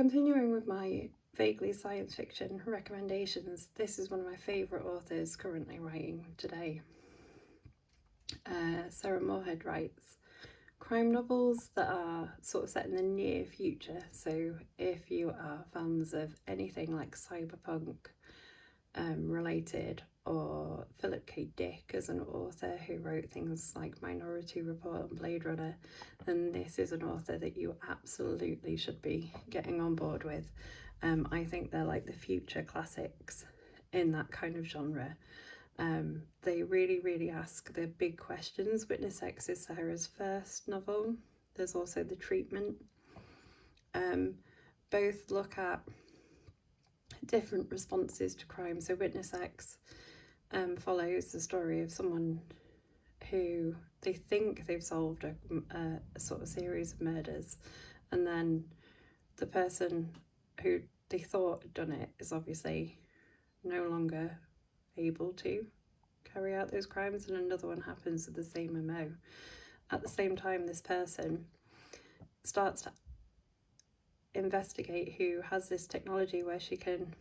Continuing with my vaguely science fiction recommendations, this is one of my favourite authors currently writing today. Sarah Moorhead writes crime novels that are sort of set in the near future. So if you are fans of anything like cyberpunk related, or Philip K. Dick as an author who wrote things like Minority Report and Blade Runner, then this is an author that you absolutely should be getting on board with. I think they're like the future classics in that kind of genre. They really ask the big questions. Witness X is Sarah's first novel. There's also The Treatment. Both look at different responses to crime. So Witness X follows the story of someone who they think they've solved a sort of series of murders, and then the person who they thought had done it is obviously no longer able to carry out those crimes, and another one happens with the same MO. At the same time, this person starts to investigate who has this technology where she can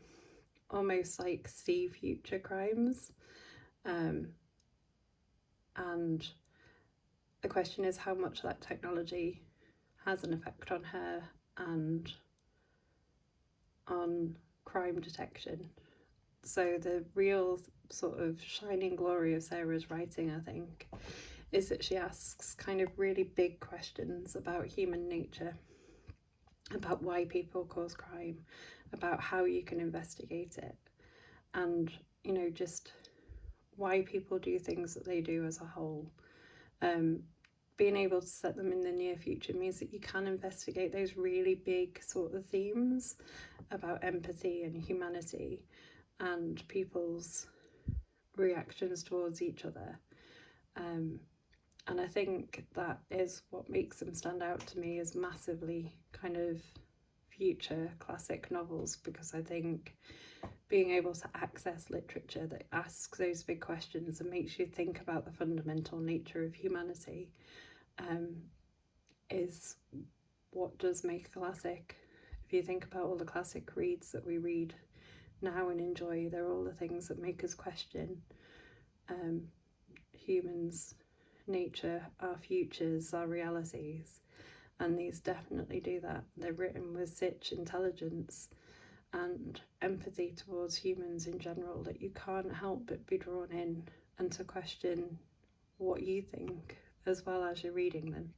almost like see future crimes. And the question is how much that technology has an effect on her and on crime detection. So the real sort of shining glory of Sarah's writing, I think, is that she asks kind of really big questions about human nature, about why people cause crime, about how you can investigate it, and, you know, just why people do things that they do as a whole. Being able to set them in the near future means that you can investigate those really big sort of themes about empathy and humanity and people's reactions towards each other. And I think that is what makes them stand out to me as massively kind of future classic novels, because I think being able to access literature that asks those big questions and makes you think about the fundamental nature of humanity is what does make a classic. If you think about all the classic reads that we read now and enjoy, they're all the things that make us question humans, nature, our futures, our realities, and these definitely do that. They're written with such intelligence and empathy towards humans in general that you can't help but be drawn in and to question what you think as well as you're reading them.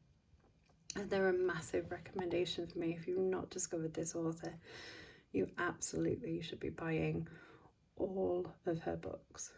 And they're a massive recommendation for me. If you've not discovered this author, you absolutely should be buying all of her books.